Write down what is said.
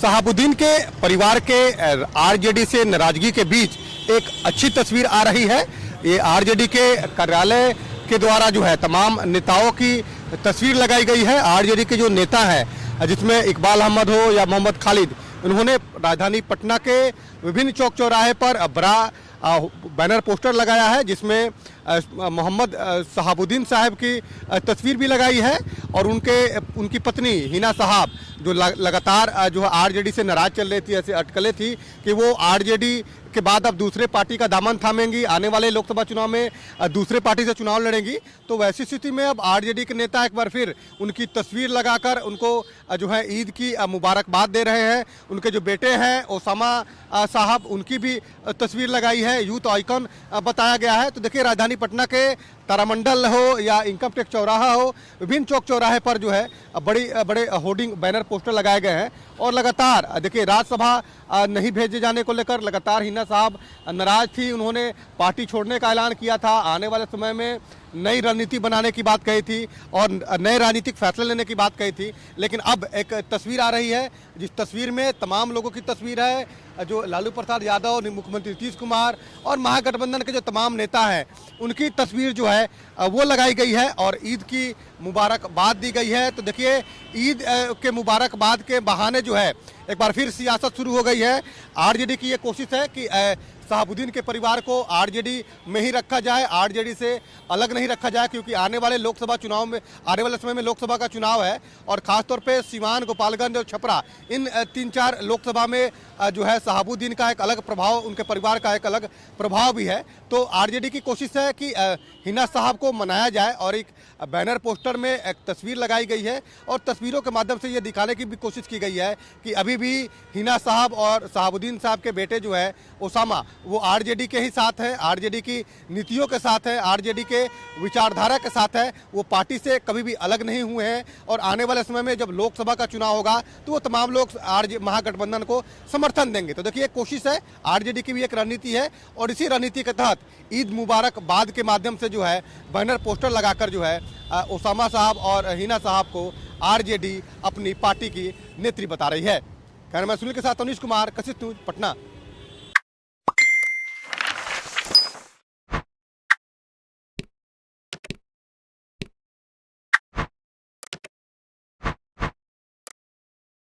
शहाबुद्दीन के परिवार के आरजेडी से नाराजगी के बीच एक अच्छी तस्वीर आ रही है। ये आरजेडी के कार्यालय के द्वारा जो है तमाम नेताओं की तस्वीर लगाई गई है। आरजेडी के जो नेता हैं जिसमें इकबाल अहमद हो या मोहम्मद खालिद, उन्होंने राजधानी पटना के विभिन्न चौक चौराहे पर बड़ा बैनर पोस्टर लगाया है जिसमें मोहम्मद शहाबुद्दीन साहब की तस्वीर भी लगाई है और उनकी पत्नी हिना साहब जो लगातार जो है आरजेडी से नाराज चल रही थी, ऐसे अटकलें थी कि वो आरजेडी के बाद अब दूसरे पार्टी का दामन थामेंगी, आने वाले लोकसभा चुनाव में दूसरे पार्टी से चुनाव लड़ेंगी। तो वैसी स्थिति में अब आरजेडी के नेता एक बार फिर उनकी तस्वीर लगाकर उनको जो है ईद की मुबारकबाद दे रहे हैं। उनके जो बेटे हैं ओसामा साहब, उनकी भी तस्वीर लगाई है, यूथ आइकन बताया गया है। तो देखिए राजधानी पटना के तारामंडल हो या इनकम टैक्स चौराहा हो, विभिन्न चौक चौराहे पर जो है बड़े होर्डिंग बैनर पोस्टर लगाए गए हैं और लगातार देखिए राज्यसभा नहीं भेजे जाने को लेकर लगातार हिना साहब नाराज थी। उन्होंने पार्टी छोड़ने का ऐलान किया था, आने वाले समय में नई रणनीति बनाने की बात कही थी और नए राजनीतिक फैसले लेने की बात कही थी। लेकिन अब एक तस्वीर आ रही है जिस तस्वीर में तमाम लोगों की तस्वीर है, जो लालू प्रसाद यादव, मुख्यमंत्री नीतीश कुमार और महागठबंधन के जो तमाम नेता हैं उनकी तस्वीर जो है वो लगाई गई है और ईद की मुबारकबाद दी गई है। तो देखिए ईद के मुबारकबाद के बहाने जो है एक बार फिर सियासत शुरू हो गई है। आरजेडी की ये कोशिश है कि शहाबुद्दीन के परिवार को आरजेडी में ही रखा जाए, आरजेडी से अलग नहीं रखा जाए, क्योंकि आने वाले लोकसभा चुनाव में, आने वाले समय में लोकसभा का चुनाव है और खासतौर पे सीवान, गोपालगंज और छपरा, इन 3-4 लोकसभा में जो है शहाबुद्दीन का एक अलग प्रभाव, उनके परिवार का एक अलग प्रभाव भी है। तो आरजेडी की कोशिश है कि हिना साहब को मनाया जाए और एक बैनर पोस्टर में एक तस्वीर लगाई गई है और तस्वीरों के माध्यम से ये दिखाने की भी कोशिश की गई है कि अभी भी हिना साहब और शहाबुद्दीन साहब के बेटे जो है ओसामा, वो आरजेडी के ही साथ है, आरजेडी की नीतियों के साथ है, आरजेडी के विचारधारा के साथ है। वो पार्टी से कभी भी अलग नहीं हुए हैं और आने वाले समय में जब लोकसभा का चुनाव होगा तो वो तमाम लोग महागठबंधन को समर्थन देंगे। तो देखिए कोशिश है, आरजेडी की भी एक रणनीति है और इसी रणनीति के तहत ईद मुबारकबाद के माध्यम से जो है बैनर पोस्टर लगाकर जो है ओसामा साहब और हिना साहब को आरजेडी अपनी पार्टी की नेत्री बता रही है। कैमरामैन सुनील के साथ अनीश कुमार, कशिश न्यूज, पटना।